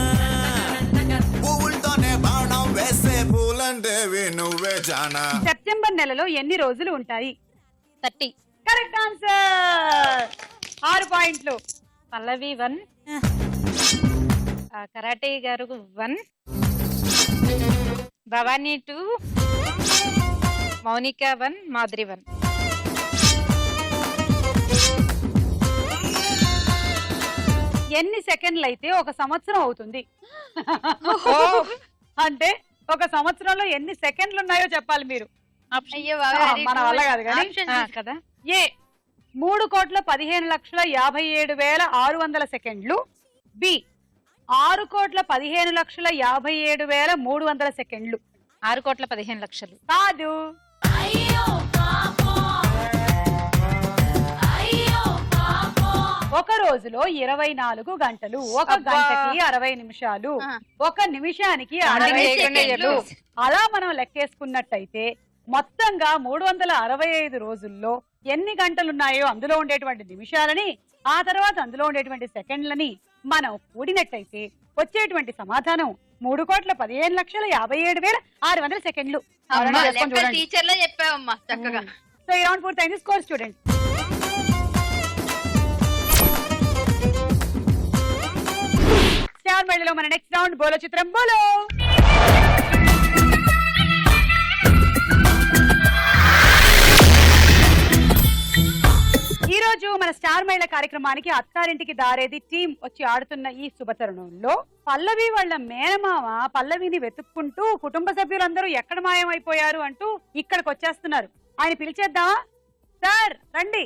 [SPEAKER 8] పువ్వులతోనే బాణం వేసే పూలంటేవి నువ్వే జానా.
[SPEAKER 1] సెప్టెంబర్ నెలలో ఎన్ని రోజులు ఉంటాయి?
[SPEAKER 5] 30.
[SPEAKER 1] Correct answer. 6 పాయింట్లు.
[SPEAKER 5] పల్లవి 1, కరాటే గారు 1, భవానీ 2, మౌనిక 1, మాధురి 1.
[SPEAKER 1] ఎన్ని సెకండ్లు అయితే ఒక సంవత్సరం అవుతుంది? అంటే ఒక సంవత్సరంలో ఎన్ని సెకండ్లు ఉన్నాయో చెప్పాలి మీరు.
[SPEAKER 6] అయ్యో
[SPEAKER 1] మన వల్ల కాదు కానీ
[SPEAKER 5] కదా.
[SPEAKER 1] ఏ 3,15,57,600 సెకండ్లు, బి 6,15,57,300 సెకండ్లు.
[SPEAKER 5] 6,15,00,000.
[SPEAKER 1] కాదు. ఒక రోజులో 24 గంటలు, ఒక గంటకి 60 నిమిషాలు, ఒక నిమిషానికి 60 సెకండ్లు. అలా మనం లెక్కేసుకున్నట్టయితే మొత్తంగా 365 రోజుల్లో ఎన్ని గంటలున్నాయో అందులో ఉండేటువంటి నిమిషాలని, ఆ తర్వాత అందులో ఉండేటువంటి సెకండ్లని మనం కూడినట్టయితే వచ్చేటువంటి సమాధానం 3,15,57,600 సెకండ్లు.
[SPEAKER 6] టీచర్ లో చెప్పావమ్మా చక్కగా.
[SPEAKER 1] సో ఈ రౌండ్ పూర్తయింది. Score student. స్టార్ మేళలో మన నెక్స్ట్ రౌండ్ బోలో చిత్రం బోలో. ఈ రోజు మన స్టార్ మహిళ కార్యక్రమానికి అత్తారింటికి దారేది టీం వచ్చి ఆడుతున్న ఈ శుభతరుణంలో పల్లవి వాళ్ళ మేనమామ పల్లవిని వెతుక్కుంటూ కుటుంబ సభ్యులందరూ ఎక్కడ మాయమైపోయారు అంటూ ఇక్కడికి వచ్చేస్తున్నారు. ఆయన పిలిచేద్దామా? సార్ రండి.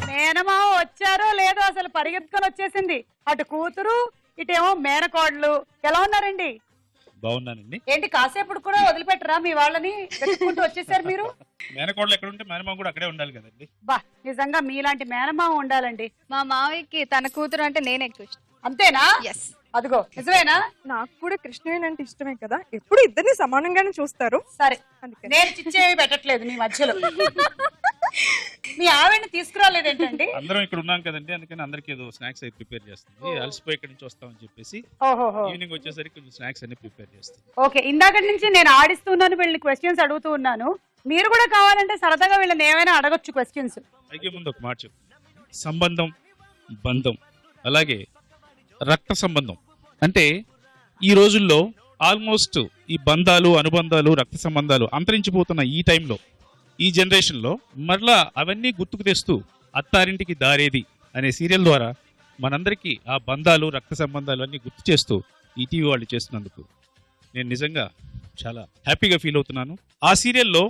[SPEAKER 1] మేనమామ వచ్చారో లేదో అసలు పరిగెత్తుకొని వచ్చేసింది. అటు కూతురు, ఇటేమో మేనకోడలు. ఎలా ఉన్నారండి?
[SPEAKER 13] బాగున్నానండి.
[SPEAKER 1] ఏంటి కాసేపు కూడా వదిలిపెట్టరా మీ వాళ్ళని? వెతుక్కుంటూ వచ్చేసారు మీరు.
[SPEAKER 13] మేనకోడలు ఎక్కడ ఉంటే మేనమామ కూడా అక్కడే ఉండాలి కదండి.
[SPEAKER 1] బా, నిజంగా మీలాంటి మేనమామ ఉండాలండి.
[SPEAKER 2] మా మావయ్యకి తన కూతురు అంటే నేనే ఎక్కువ ఇష్టం.
[SPEAKER 1] అంతేనా?
[SPEAKER 2] ఎస్.
[SPEAKER 1] అదిగో నిజమేనా?
[SPEAKER 3] నాకు కూడా కృష్ణవేణి అంటే ఇష్టమే కదా, ఎప్పుడు ఇద్దరిని సమానంగానే చూస్తారు.
[SPEAKER 1] సరే, నేను చిచ్చేవి పెట్టట్లేదు మీ మధ్యలో. మీ ఆవిడని తీసుకురాలేదేంటండి?
[SPEAKER 13] అందరం ఇక్కడ ఉన్నాం కదండి, అందుకని అందరికి ఏదో స్నాక్స్ అయితే ప్రిపేర్ చేస్తుంది. అలసిపోయి ఇక్కడి నుంచి వస్తామని చెప్పేసి ఈవినింగ్ వచ్చేసరికి కొంచెం స్నాక్స్ అన్ని ప్రిపేర్ చేస్తుంది.
[SPEAKER 1] ఓకే, ఇందాక నుంచి నేను ఆడిస్తున్నాను, వీళ్ళని క్వశ్చన్స్ అడుగుతూ ఉన్నాను. మీరు కూడా కావాలంటే సరదాగా వీళ్ళని ఏమైనా అడగొచ్చు క్వశ్చన్స్.
[SPEAKER 13] అయితే ముందు ఒక మాట చెప్పు. సంబంధం, బంధం, అలాగే రక్త సంబంధం అంటే ఈ రోజుల్లో ఆల్మోస్ట్ ఈ బంధాలు అనుబంధాలు రక్త సంబంధాలు అంతరించిపోతున్న ఈ టైంలో ఈ జనరేషన్లో మరలా అవన్నీ గుర్తుకు తెస్తూ అత్తారింటికి దారేది అనే సీరియల్ ద్వారా మనందరికీ ఆ బంధాలు రక్త సంబంధాలు అన్నీ గుర్తు చేస్తూ ఈటీవీ వాళ్ళు చేస్తున్నందుకు నేను నిజంగా చాలా హ్యాపీగా ఫీల్ అవుతున్నాను. ఆ సీరియల్లో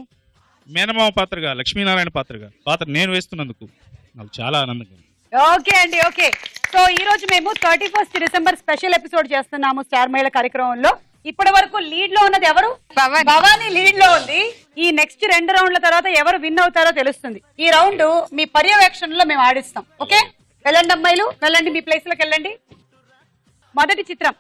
[SPEAKER 13] మేనమామ పాత్రగా లక్ష్మీనారాయణ పాత్ర నేను వేస్తున్నందుకు నాకు చాలా ఆనందంగా ఉంది.
[SPEAKER 1] ఓకే అండి, ఓకే. సో ఈ రోజు మేము 31st డిసెంబర్ స్పెషల్ ఎపిసోడ్ చేస్తున్నాము స్టార్ మహిళ కార్యక్రమంలో. ఇప్పటి వరకు లీడ్ లో ఉన్నది ఎవరు? భవానీ లీడ్ లో ఉంది. ఈ నెక్స్ట్ 2 రౌండ్ల తర్వాత ఎవరు విన్ అవుతారో తెలుస్తుంది. ఈ రౌండ్ మీ పర్యవేక్షణలో మేము ఆడిస్తాం. ఓకే, వెళ్ళండి అమ్మాయిలు, వెళ్ళండి మీ ప్లేస్ లోకి వెళ్ళండి. మొదటి చిత్రం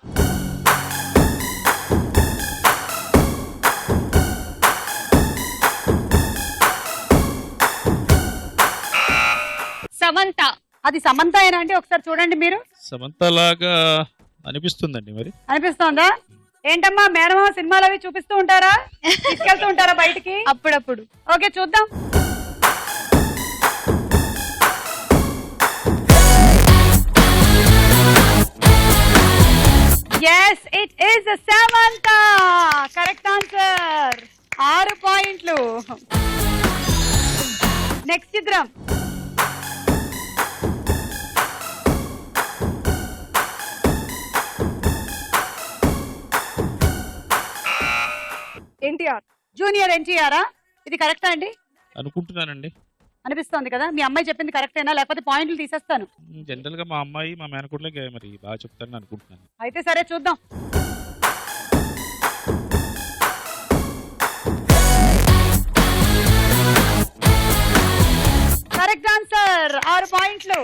[SPEAKER 4] సమంత.
[SPEAKER 1] అది సమంత అయినా అండి? ఒకసారి చూడండి మీరు.
[SPEAKER 13] సమంత లాగా అనిపిస్తుందండి. మరి
[SPEAKER 1] అనిపిస్తోందా? ఏంటమ్మా మేనమామ సినిమాలు అవి చూపిస్తూ ఉంటారా, తీసుకెళ్తూ ఉంటారా బయటికి?
[SPEAKER 2] అప్పుడప్పుడు.
[SPEAKER 1] ఓకే, చూద్దాం. Yes, it is Samantha. Correct answer. 6 పాయింట్లు. నెక్స్ట్ చిత్రం
[SPEAKER 3] ఎన్టీఆర్.
[SPEAKER 1] జూనియర్ ఎన్టీఆరా? ఇది కరెక్టా అండి?
[SPEAKER 13] అనుకుంటున్నానండి.
[SPEAKER 1] అనిపిస్తోంది కదా. మీ అమ్మాయి చెప్పింది కరెక్టేనా, లేకపోతే పాయింట్లు తీసేస్తాను?
[SPEAKER 13] జనరల్ గా మా అమ్మాయి మా మేనకోడలే మరి బాగా చెప్తారని అనుకుంటున్నాను.
[SPEAKER 1] అయితే సరే, చూద్దాం. కరెక్ట్ ఆన్సర్, 6 పాయింట్లు.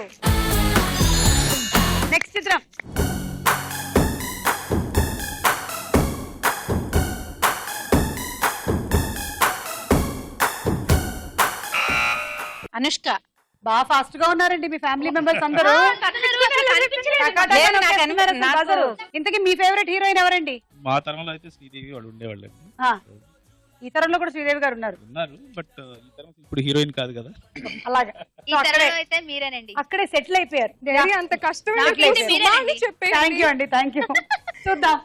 [SPEAKER 1] నెక్స్ట్ చిత్రం
[SPEAKER 5] అనుష్క.
[SPEAKER 1] బాగా ఫాస్ట్ గా ఉన్నారండి మీ ఫ్యామిలీ మెంబర్స్ అందరూ. ఇంతకీ మీ ఫేవరెట్ హీరోయిన్ ఎవరండి?
[SPEAKER 13] మా తరంలో అయితే శ్రీదేవి వాళ్ళు ఉండేవాళ్ళు.
[SPEAKER 1] ఈ తరంలో కూడా శ్రీదేవి గారు ఉన్నారు.
[SPEAKER 13] బట్ ఈ తరం ఇప్పుడు హీరోయిన్ కాదు కదా.
[SPEAKER 1] అలాగా
[SPEAKER 6] అయితే మీరేనండి.
[SPEAKER 1] అక్కడే సెటిల్ అయిపోయారు.
[SPEAKER 3] అంత కష్టం.
[SPEAKER 1] థ్యాంక్ యూ అండి, థ్యాంక్ యూ. చూద్దాం.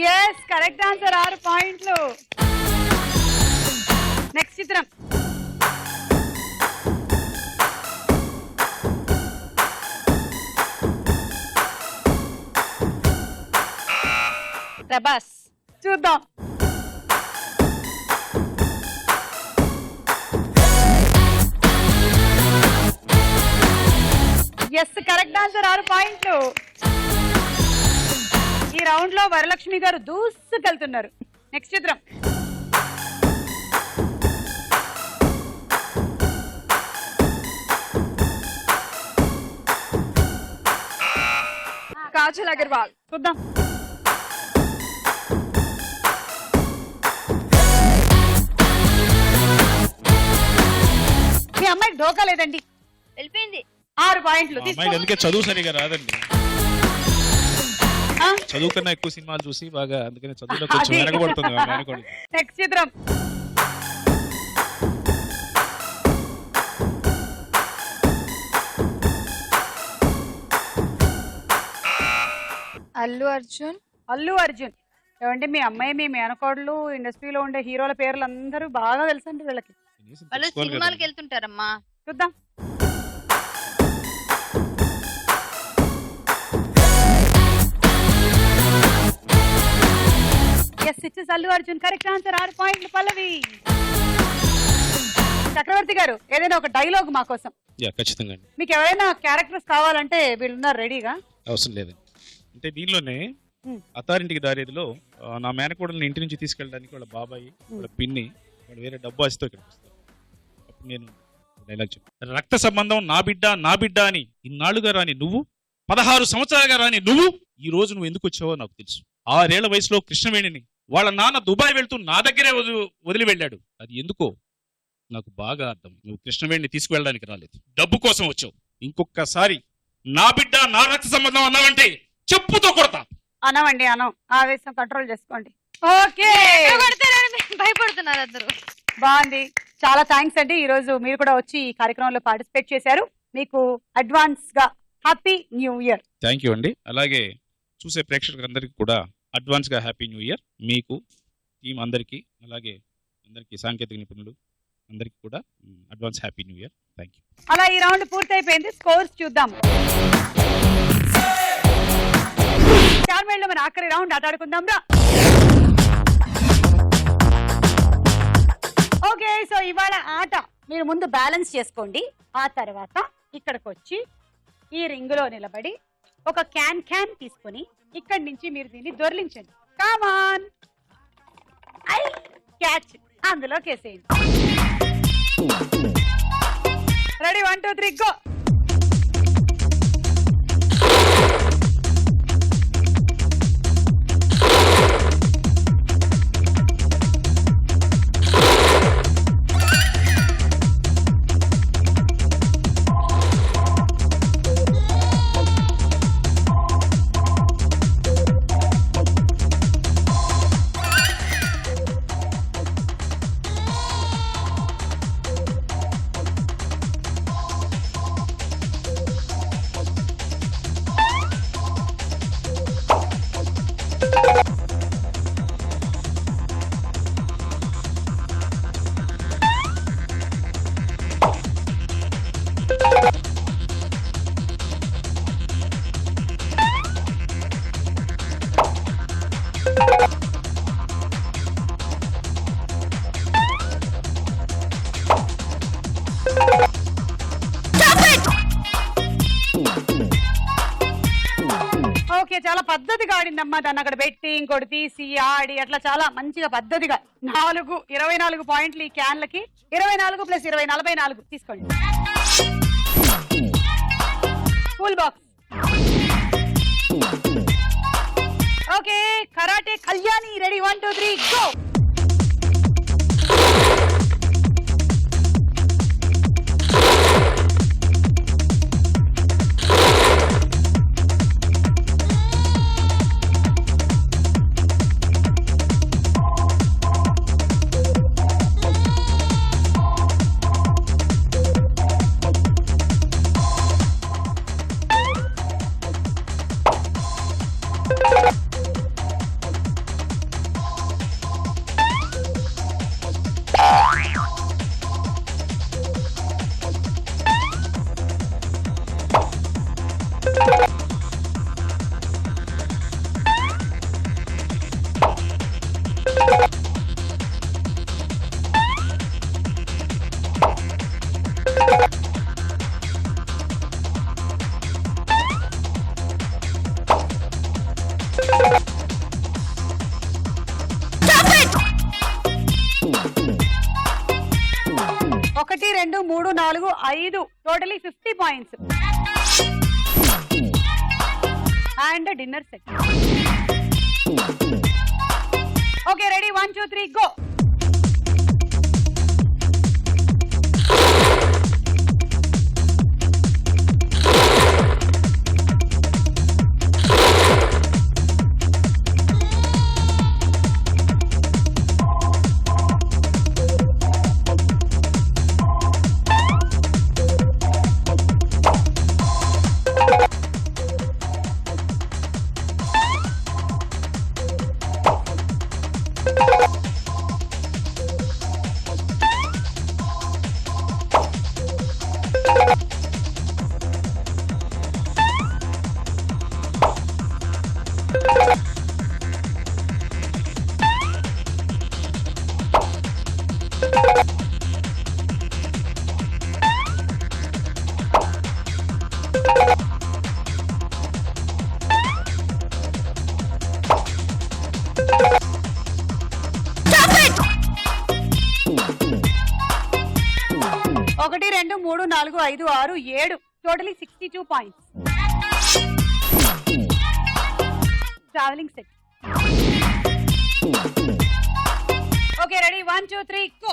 [SPEAKER 1] Yes, correct answer, 6 పాయింట్లు. నెక్స్ట్ చిత్రం
[SPEAKER 5] ప్రభాస్.
[SPEAKER 1] చూద్దాం. ఎస్, కరెక్ట్ ఆన్సర్, 6 పాయింట్లు. ఈ రౌండ్ లో వరలక్ష్మి గారు దూసుకెళ్తున్నారు. నెక్స్ట్ చిత్రం
[SPEAKER 3] కాజల్ అగర్వాల్.
[SPEAKER 1] చూద్దాం. మీ అమ్మాయి ఢోకా లేదండి,
[SPEAKER 6] వెళ్ళిపోయింది.
[SPEAKER 1] 6 పాయింట్లు.
[SPEAKER 13] అందుకే చదువు సరిగా రాదండి. చదువు కన్నా ఎక్కువ సినిమాలు చూసి బాగా, అందుకని చదువులో కొంచెం వెనకబడుతుంది.
[SPEAKER 1] నెక్స్ట్ చిత్రం
[SPEAKER 2] అల్లు అర్జున్.
[SPEAKER 1] అల్లు అర్జున్. ఏమంటే మీ అమ్మాయి మీ మేనకోడలు ఇండస్ట్రీలో ఉండే హీరోల పేర్లు అందరూ బాగా తెలుసండి వీళ్ళకి.
[SPEAKER 6] వాళ్ళు సినిమాలకు వెళ్తుంటారమ్మా.
[SPEAKER 1] చూద్దాం. Yes, it's Allu Arjun. Correct answer, 6 పాయింట్లు. పల్లవి. చక్రవర్తి గారు, ఏదైనా ఒక డైలాగ్ మా కోసం.
[SPEAKER 13] ఖచ్చితంగా.
[SPEAKER 1] మీకు ఎవరైనా క్యారెక్టర్స్ కావాలంటే వీళ్ళున్నారు రెడీగా.
[SPEAKER 13] అవసరం లేదండి. అంటే దీనిలోనే అత్తారింటికి దారేదిలో నా మేనకోడల్ని ఇంటి నుంచి తీసుకెళ్ళడానికి వాళ్ళ బాబాయి, వాళ్ళ పిన్ని, వాళ్ళు వేరే డబ్బు ఆశతో ఇక్కడికి వస్తారు. అప్పుడు నేను డైలాగ్ చెప్పాను. రక్త సంబంధం నా బిడ్డ అని ఇన్నాళ్ళుగా రాని నువ్వు, 16 సంవత్సరాలుగా రాని నువ్వు, ఈ రోజు నువ్వు ఎందుకు వచ్చావో నాకు తెలుసు. 6 ఏళ్ల వయసులో కృష్ణవేణిని వాళ్ళ నాన్న దుబాయ్ వెళ్తూ నా దగ్గరే వదిలి వెళ్ళాడు. అది ఎందుకో నాకు బాగా అర్థం. నువ్వు కృష్ణవేణిని తీసుకువెళ్ళడానికి రాలేదు, డబ్బు కోసం వచ్చావు. ఇంకొకసారి నా బిడ్డ నా రక్త సంబంధం అన్నావంటే చెప్పుతో కొడతా.
[SPEAKER 1] అనవండి, అనం. ఆవేశం కంట్రోల్ చేసుకోండి. ఓకే,
[SPEAKER 6] భయపడుతున్నారు అందరూ.
[SPEAKER 1] బాగుంది. చాలా థ్యాంక్స్ అండి. ఈ రోజు మీరు కూడా వచ్చి ఈ కార్యక్రమంలో పార్టిసిపేట్ చేశారు. మీకు అడ్వాన్స్ గా happy new year.
[SPEAKER 13] Thank you అండి. అలాగే చూసే ప్రేక్షకులందరికీ కూడా అడ్వాన్స్ గా హ్యాపీ న్యూ ఇయర్. మీకు టీం అందరికీ, అలాగే అందరికీ సాంకేతిక నిపుణులు అందరికీ కూడా advance happy new year. Thank you.
[SPEAKER 1] అలా ఈ రౌండ్ పూర్తయిపోయింది. స్కోర్స్ చూద్దాం. స్టార్ మైల్ లో మన ఆఖరి రౌండ్ ఆటాడుకుందాం రా. ఓకే, సో ఇవాళ ఆట మీరు ముందు బ్యాలెన్స్ చేసుకోండి. ఆ తర్వాత ఇక్కడికి వచ్చి ఈ రింగులో నిలబడి ఒక క్యాన్ తీసుకొని ఇక్కడి నుంచి మీరు దీన్ని దొర్లించండి. కామాన్, ఐ క్యాచ్, అందులో కేసేయండి. Ready, 1 2 3 go. ఓకే, చాలా పద్ధతిగా ఆడిందమ్మా. దాన్ని అక్కడ పెట్టి ఇంకోటి తీసి ఆడి అట్లా చాలా మంచిగా పద్ధతిగా 24 పాయింట్లు ఈ క్యాన్లకి. 24 + 20 44 తీసుకోండి. Full box. Okay, karate Kalyani ready, 1 2 3 go. ఒకటి 2 3 4 5 totally 50 points and dinner set. Okay, ready, 1 2 3 go. ఒకటి 2 3 4 5 6 7 totally 62 points. Travelling set. Okay, ready, 1 2 3 go.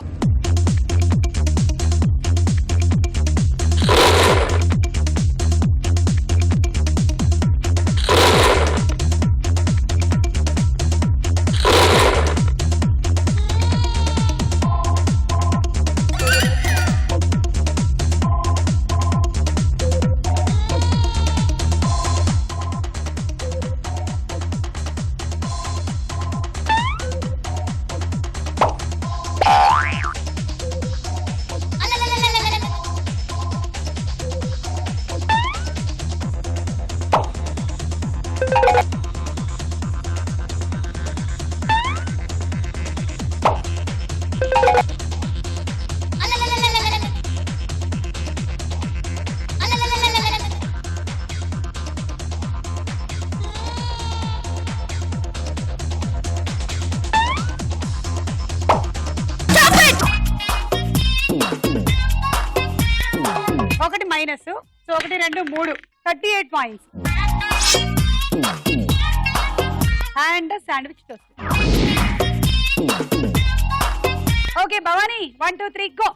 [SPEAKER 1] 1 2 3 38 points. And sandwich toast. Okay Bhavani 1 2 3 go.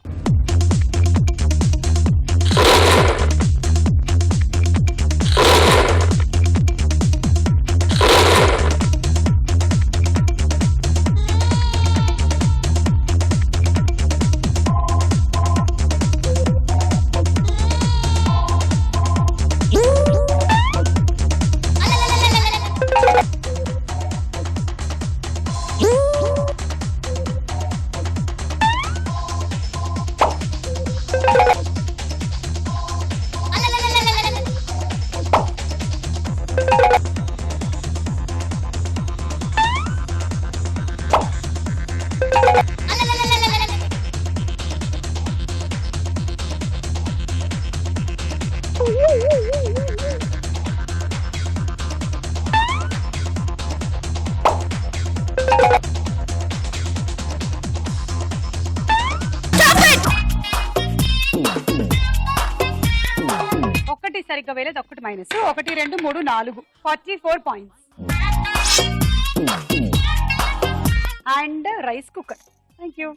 [SPEAKER 1] ఒకటి సరిగ్గా వేయలేదు, ఒకటి minus. 1 2 3 4 44 points. And rice cooker. Thank you.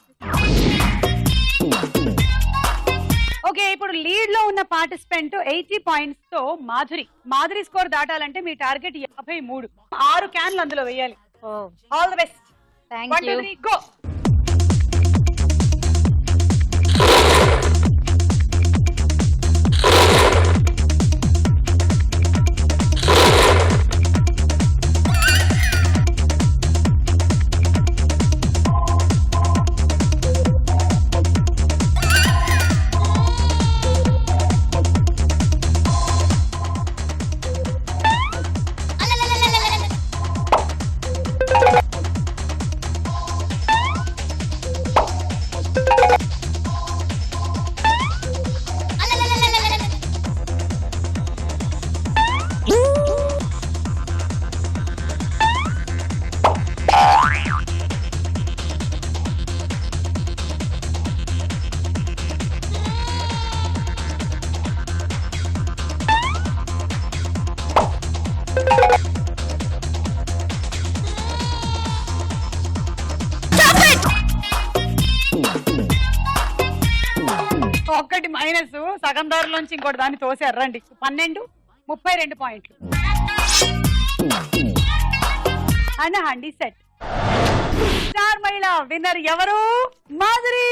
[SPEAKER 1] Okay ఇప్పుడు lead లో ఉన్న participant 80 points తో Madhuri. Madhuri score దాటాలంటే మీ టార్గెట్ 53. 6 క్యాన్లు అందులో వేయాలి. All the best.
[SPEAKER 5] Thank you.
[SPEAKER 1] 1 2 3 go. ఒకటి మైనస్, సగం దారిలోంచి ఇంకోటి దాన్ని తోసారు. రండి 12 32 పాయింట్లు. And handi set. స్టార్ మహిళ విన్నర్ ఎవరు? Madhuri.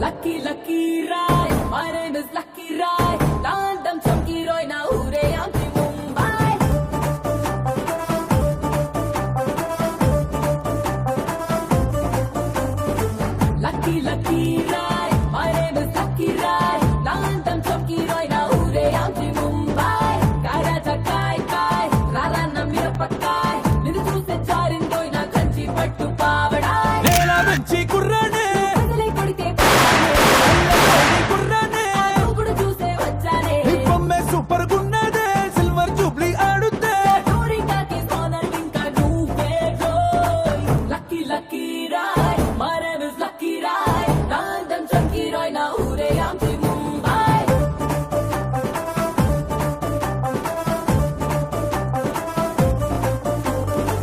[SPEAKER 10] Lucky Lucky Rai, my name is Lucky Rai, London Chunky Roy నా ఊరే ఆంటి Mumbai. Lucky Lucky Rai, my name is Lucky Rai, London Chunky Roy నా ఊరే ఆంటి ముంబై. కారాజా కాయ్ కాయ్, రారా నా మిరపకాయ్, నిన్ను చూసే చారిందోయ్ నా కంచి పట్టు పావడాయ్.
[SPEAKER 11] నేల మంచి కుర్రాడు